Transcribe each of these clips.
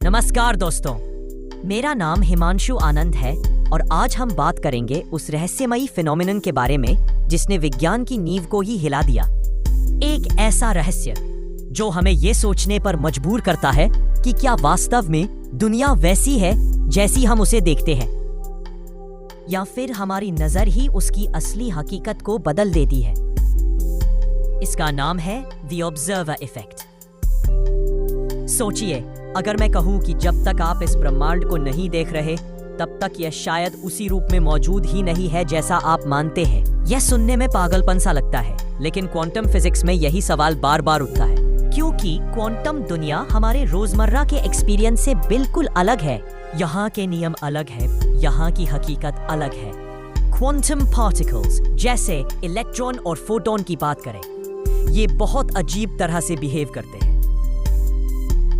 नमस्कार दोस्तों, मेरा नाम हिमांशु आनंद है और आज हम बात करेंगे उस रहस्यमयी फिनोमिनन के बारे में जिसने विज्ञान की नींव को ही हिला दिया। एक ऐसा रहस्य जो हमें ये सोचने पर मजबूर करता है कि क्या वास्तव में दुनिया वैसी है जैसी हम उसे देखते हैं, या फिर हमारी नजर ही उसकी असली हकीकत को बदल देती है। इसका नाम है द ऑब्जर्वर इफेक्ट। सोचिए, अगर मैं कहूं कि जब तक आप इस ब्रह्मांड को नहीं देख रहे तब तक यह शायद उसी रूप में मौजूद ही नहीं है जैसा आप मानते हैं। यह सुनने में पागलपन सा लगता है, लेकिन क्वांटम फिजिक्स में यही सवाल बार बार उठता है, क्योंकि क्वांटम दुनिया हमारे रोजमर्रा के एक्सपीरियंस से बिल्कुल अलग है। यहाँ के नियम अलग है, यहाँ की हकीकत अलग है। क्वांटम पार्टिकल्स जैसे इलेक्ट्रॉन और फोटोन की बात करें, ये बहुत अजीब तरह से बिहेव करते हैं।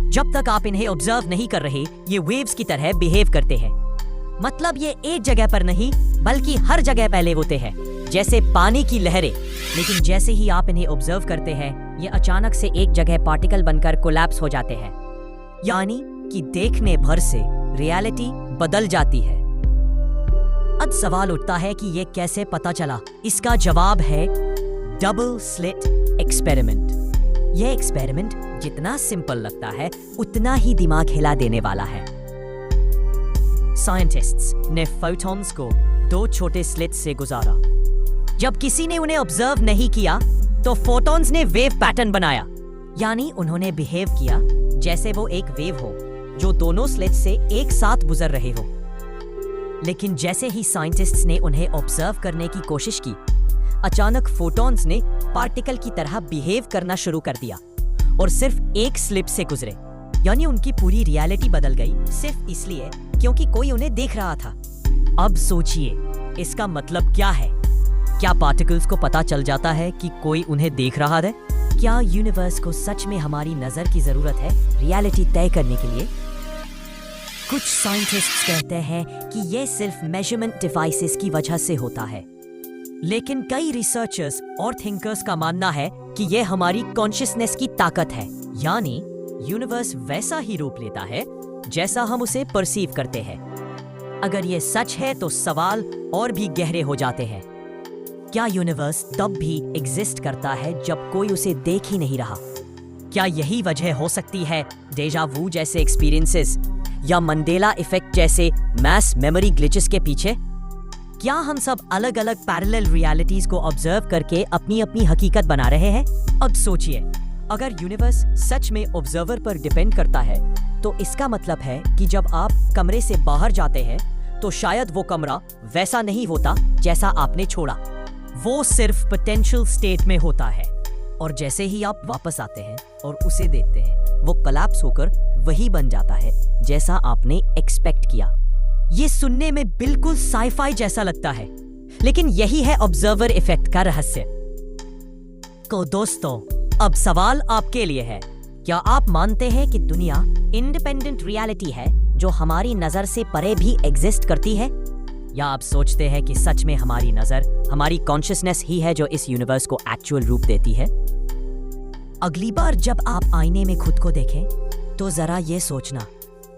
जब तक आप इन्हें ऑब्जर्व नहीं कर रहे, ये वेव्स की तरह बिहेव करते हैं। मतलब ये एक जगह पर नहीं बल्कि हर जगह फैले होते हैं, जैसे पानी की लहरें। लेकिन जैसे ही आप इन्हें ऑब्जर्व करते हैं, ये अचानक से एक जगह पार्टिकल बनकर कोलैप्स हो जाते हैं, यानी कि देखने भर से रियलिटी बदल जाती है। अब सवाल उठता है कि ये कैसे पता चला। इसका जवाब है डबल स्लिट एक्सपेरिमेंट। यह एक्सपेरिमेंट जितना सिंपल लगता है उतना ही दिमाग हिला देने वाला है। साइंटिस्ट्स ने फोटॉन्स को 2 छोटे स्लिट्स से गुजारा। जब किसी ने उन्हें ऑब्जर्व नहीं किया तो फोटॉन्स ने वेव पैटर्न बनाया, यानी उन्होंने बिहेव किया जैसे वो एक वेव हो जो दोनों स्लिट्स से एक साथ गुजर रहे हो। लेकिन जैसे ही साइंटिस्ट्स ने उन्हें ऑब्जर्व करने की कोशिश की, अचानक फोटॉन्स ने पार्टिकल की तरह बिहेव करना शुरू कर दिया और सिर्फ एक स्लिप से गुजरे, यानी उनकी पूरी रियलिटी बदल गई सिर्फ इसलिए क्योंकि कोई उन्हें देख रहा था। अब सोचिए, इसका मतलब क्या है? क्या पार्टिकल्स को पता चल जाता है कि कोई उन्हें देख रहा है? क्या यूनिवर्स को सच में हमारी नजर की जरूरत है रियलिटी तय करने के लिए? कुछ साइंटिस्ट्स कहते हैं कि यह सिर्फ मेजरमेंट डिवाइसेस की वजह से होता है, लेकिन कई रिसर्चर्स और थिंकर्स का मानना है कि यह हमारी कॉन्शियसनेस की ताकत है, यानी यूनिवर्स वैसा ही रूप लेता है जैसा हम उसे परसीव करते हैं। अगर यह सच है तो सवाल और भी गहरे हो जाते हैं। क्या यूनिवर्स तब भी एग्जिस्ट करता है जब कोई उसे देख ही नहीं रहा? क्या यही वजह हो सकती है डेजा वू जैसे एक्सपीरियंसेस या मंडेला इफेक्ट जैसे मैस मेमोरी ग्लिचेस के पीछे? क्या हम सब अलग अलग पैरेलल रियलिटीज को ऑब्जर्व करके अपनी अपनी हकीकत बना रहे हैं? अब सोचिए, अगर यूनिवर्स सच में ऑब्जर्वर पर डिपेंड करता है तो इसका मतलब है कि जब आप कमरे से बाहर जाते हैं तो शायद वो कमरा वैसा नहीं होता जैसा आपने छोड़ा। वो सिर्फ पोटेंशियल स्टेट में होता है, और जैसे ही आप वापस आते हैं और उसे देखते हैं, वो कोलैप्स होकर वही बन जाता है जैसा आपने एक्सपेक्ट किया। ये सुनने में बिल्कुल साइफाई जैसा लगता है, लेकिन यही है ऑब्जर्वर इफेक्ट का रहस्य। तो दोस्तों, अब सवाल आपके लिए है, क्या आप मानते हैं कि दुनिया इंडिपेंडेंट रियलिटी है जो हमारी नजर से परे भी एग्जिस्ट करती है, या आप सोचते हैं कि सच में हमारी नजर, हमारी कॉन्शियसनेस ही है जो इस यूनिवर्स को एक्चुअल रूप देती है? अगली बार जब आप आईने में खुद को देखें तो जरा ये सोचना,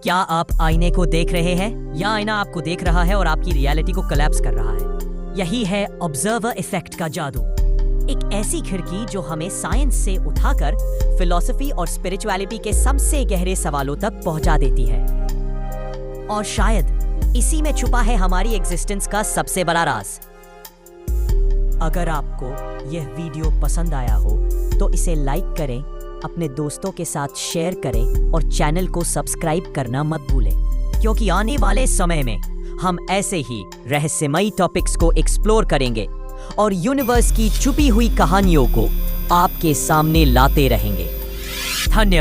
क्या आप आईने को देख रहे हैं या आईना आपको देख रहा है और आपकी रियलिटी को कोलैप्स कर रहा है? यही है ऑब्जर्वर इफेक्ट का जादू। एक ऐसी खिड़की जो हमें साइंस से उठाकर फिलॉसफी और स्पिरिचुअलिटी के सबसे गहरे सवालों तक पहुंचा देती है। और शायद इसी में छुपा है हमारी एग्जिस्टेंस का सबसे बड़ा राज। अगर आपको यह वीडियो पसंद आया हो तो इसे लाइक करें, अपने दोस्तों के साथ शेयर करें और चैनल को सब्सक्राइब करना मत भूलें, क्योंकि आने वाले समय में हम ऐसे ही रहस्यमयी टॉपिक्स को एक्सप्लोर करेंगे और यूनिवर्स की छुपी हुई कहानियों को आपके सामने लाते रहेंगे। धन्यवाद।